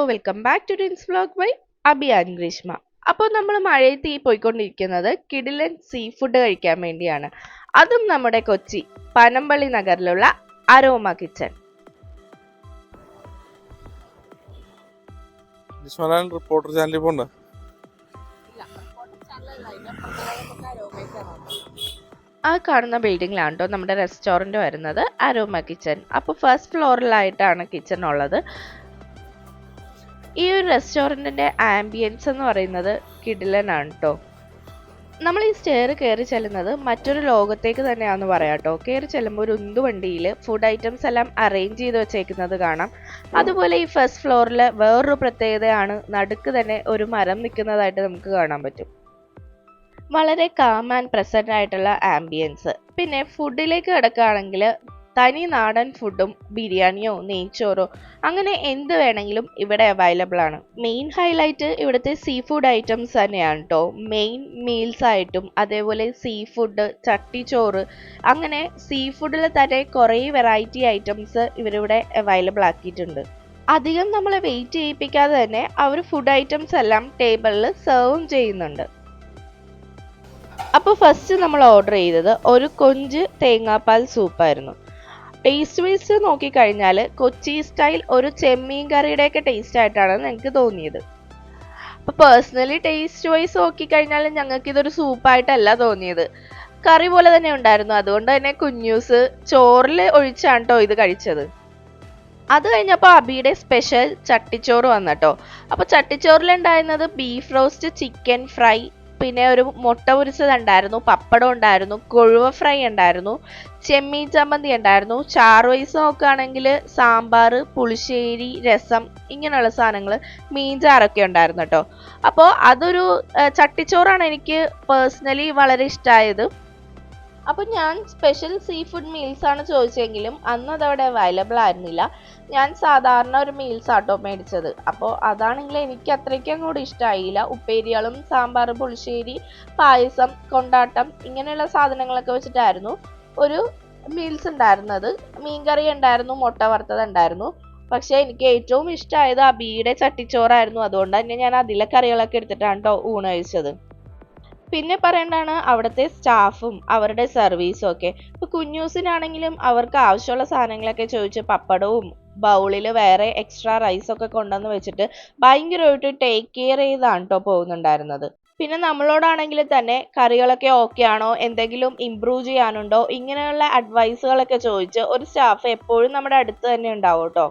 Welcome back to Tins vlog by Abi and Greeshma. അപ്പോൾ നമ്മൾ മഴയത്ത് പോയിക്കൊണ്ടിരിക്കുന്നത് കിടിലൻ സീ ഫുഡ് കഴിക്കാൻ വേണ്ടിയാണ്. അതും നമ്മുടെ കൊച്ചി പനമ്പള്ളി നഗറിലുള്ള അരോമ കിച്ചൺ. റിപ്പോർട്ടർ ചാനലിൽ പോണ്ട. ആ കാണുന്ന ബിൽഡിങ്ങിലാണ് കേട്ടോ നമ്മുടെ റെസ്റ്റോറൻറ്റ് വരുന്നത്, അരോമ കിച്ചൺ. അപ്പോൾ ഫസ്റ്റ് ഫ്ലോറിലായിട്ടാണ് കിച്ചൺ ഉള്ളത്. ഈ ഒരു റെസ്റ്റോറൻറ്റിൻ്റെ ആംബിയൻസ് എന്ന് പറയുന്നത് കിടിലനാണ് കേട്ടോ. നമ്മൾ ഈ സ്റ്റെയർ കയറി ചെല്ലുന്നത് മറ്റൊരു ലോകത്തേക്ക് തന്നെയാണെന്ന് പറയാം കേട്ടോ. കയറി ചെല്ലുമ്പോൾ ഒരു ഉന്തുവണ്ടിയിൽ ഫുഡ് ഐറ്റംസ് എല്ലാം അറേഞ്ച് ചെയ്ത് വെച്ചേക്കുന്നത് കാണാം. അതുപോലെ ഈ ഫസ്റ്റ് ഫ്ലോറിൽ വേറൊരു പ്രത്യേകതയാണ്, നടുക്ക് തന്നെ ഒരു മരം നിൽക്കുന്നതായിട്ട് നമുക്ക് കാണാൻ പറ്റും. വളരെ കാം ആൻഡ് പ്രസന്റ് ആയിട്ടുള്ള ആംബിയൻസ്. പിന്നെ ഫുഡിലേക്ക് കിടക്കുകയാണെങ്കിൽ തനി നാടൻ ഫുഡും ബിരിയാണിയോ നെയ്ച്ചോറോ അങ്ങനെ എന്ത് വേണമെങ്കിലും ഇവിടെ അവൈലബിൾ ആണ്. മെയിൻ ഹൈലൈറ്റ് ഇവിടുത്തെ സീ ഫുഡ് ഐറ്റംസ് തന്നെയാണ് കേട്ടോ. മെയിൻ മീൽസ് ആയിട്ടും അതേപോലെ സീ ഫുഡ്, ചട്ടിച്ചോറ്, അങ്ങനെ സീ ഫുഡിൽ തന്നെ കുറേ വെറൈറ്റി ഐറ്റംസ് ഇവരിവിടെ അവൈലബിൾ ആക്കിയിട്ടുണ്ട്. അധികം നമ്മളെ വെയിറ്റ് ചെയ്യിപ്പിക്കാതെ തന്നെ അവർ ഫുഡ് ഐറ്റംസ് എല്ലാം ടേബിളിൽ സെർവും ചെയ്യുന്നുണ്ട്. അപ്പോൾ ഫസ്റ്റ് നമ്മൾ ഓർഡർ ചെയ്തത് ഒരു കൊഞ്ച് തേങ്ങാപ്പാൽ സൂപ്പായിരുന്നു. ടേസ്റ്റ് വൈസ് നോക്കിക്കഴിഞ്ഞാൽ കൊച്ചി സ്റ്റൈൽ ഒരു ചെമ്മീൻ കറിയുടെയൊക്കെ ടേസ്റ്റ് ആയിട്ടാണ് ഞങ്ങൾക്ക് തോന്നിയത്. അപ്പോൾ പേഴ്സണലി ടേസ്റ്റ് വൈസ് നോക്കിക്കഴിഞ്ഞാൽ ഞങ്ങൾക്ക് ഇതൊരു സൂപ്പായിട്ടല്ല തോന്നിയത്, കറി പോലെ തന്നെ ഉണ്ടായിരുന്നു. അതുകൊണ്ട് തന്നെ കുഞ്ഞൂസ് ചോറിൽ ഒഴിച്ചാണ് കേട്ടോ ഇത് കഴിച്ചത്. അത് കഴിഞ്ഞപ്പോൾ അബിയുടെ സ്പെഷ്യൽ ചട്ടിച്ചോറ് വന്നട്ടോ. അപ്പോൾ ചട്ടിച്ചോറിലുണ്ടായിരുന്നത് ബീഫ് റോസ്റ്റ്, ചിക്കൻ ഫ്രൈ, പിന്നെ ഒരു മുട്ട പൊരിച്ചത് ഉണ്ടായിരുന്നു, പപ്പടം ഉണ്ടായിരുന്നു, കൊഴുവ ഫ്രൈ ഉണ്ടായിരുന്നു, ചെമ്മീൻ ചമ്മന്തി ഉണ്ടായിരുന്നു. ചാറ് വൈസ് നോക്കുകയാണെങ്കിൽ സാമ്പാർ, പുളിശ്ശേരി, രസം, ഇങ്ങനെയുള്ള സാധനങ്ങൾ, മീൻചാറൊക്കെ ഉണ്ടായിരുന്നു കേട്ടോ. അപ്പോൾ അതൊരു ചട്ടിച്ചോറാണ് എനിക്ക് പേഴ്സണലി വളരെ ഇഷ്ടമായത്. അപ്പോൾ ഞാൻ സ്പെഷ്യൽ സീ ഫുഡ് മീൽസ് ആണ് ചോദിച്ചെങ്കിലും അന്ന് അതവിടെ അവൈലബിൾ ആയിരുന്നില്ല. ഞാൻ സാധാരണ ഒരു മീൽസ് ആട്ടോ മേടിച്ചത്. അപ്പോൾ അതാണെങ്കിൽ എനിക്ക് അത്രയ്ക്കും അങ്ങോട്ട് ഇഷ്ടമായില്ല. ഉപ്പേരികളും സാമ്പാർ, പുളിശ്ശേരി, പായസം, കൊണ്ടാട്ടം, ഇങ്ങനെയുള്ള സാധനങ്ങളൊക്കെ വെച്ചിട്ടായിരുന്നു ഒരു മീൽസ് ഉണ്ടായിരുന്നത്. മീൻകറി ഉണ്ടായിരുന്നു, മുട്ട വറുത്തത് ഉണ്ടായിരുന്നു. പക്ഷേ എനിക്ക് ഏറ്റവും ഇഷ്ടമായത് അബിയുടെ ചട്ടിച്ചോറായിരുന്നു. അതുകൊണ്ട് തന്നെ ഞാൻ അതിലെ കറികളൊക്കെ എടുത്തിട്ടാണ് കേട്ടോ ഊണ് കഴിച്ചത്. പിന്നെ പറയേണ്ടതാണ് അവിടുത്തെ സ്റ്റാഫും അവരുടെ സർവീസും ഒക്കെ. ഇപ്പോൾ കുഞ്ഞൂസിനാണെങ്കിലും അവർക്ക് ആവശ്യമുള്ള സാധനങ്ങളൊക്കെ ചോദിച്ച് പപ്പടവും ബൗളിൽ വേറെ എക്സ്ട്രാ റൈസൊക്കെ കൊണ്ടുവന്ന് വെച്ചിട്ട് ഭയങ്കരമായിട്ട് ടേക്ക് കെയർ ചെയ്താണ് കേട്ടോ പോകുന്നുണ്ടായിരുന്നത്. പിന്നെ നമ്മളോടാണെങ്കിൽ തന്നെ കറികളൊക്കെ ഓക്കെ ആണോ, എന്തെങ്കിലും ഇമ്പ്രൂവ് ചെയ്യാനുണ്ടോ, ഇങ്ങനെയുള്ള അഡ്വൈസുകളൊക്കെ ചോദിച്ച് ഒരു സ്റ്റാഫ് എപ്പോഴും നമ്മുടെ അടുത്ത് തന്നെ ഉണ്ടാവും കേട്ടോ.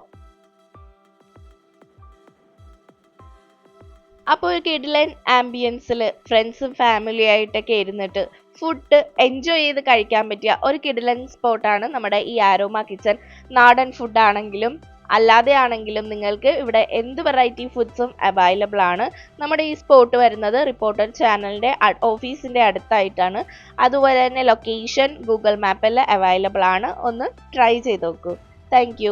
അപ്പോൾ ഒരു കിടിലൻ ആംബിയൻസിൽ ഫ്രണ്ട്സും ഫാമിലി ആയിട്ടൊക്കെ ഇരുന്നിട്ട് ഫുഡ് എൻജോയ് ചെയ്ത് കഴിക്കാൻ പറ്റിയ ഒരു കിടിലൻ സ്പോട്ടാണ് നമ്മുടെ ഈ അരോമ കിച്ചൺ. നാടൻ ഫുഡ് ആണെങ്കിലും അല്ലാതെ ആണെങ്കിലും നിങ്ങൾക്ക് ഇവിടെ എന്ത് വെറൈറ്റി ഫുഡ്സും അവൈലബിൾ ആണ്. നമ്മുടെ ഈ സ്പോട്ട് വരുന്നത് റിപ്പോർട്ടർ ചാനലിൻ്റെ ഓഫീസിൻ്റെ അടുത്തായിട്ടാണ്. അതുപോലെ തന്നെ ലൊക്കേഷൻ ഗൂഗിൾ മാപ്പിൽ അവൈലബിൾ ആണ്. ഒന്ന് ട്രൈ ചെയ്ത് നോക്കൂ. താങ്ക്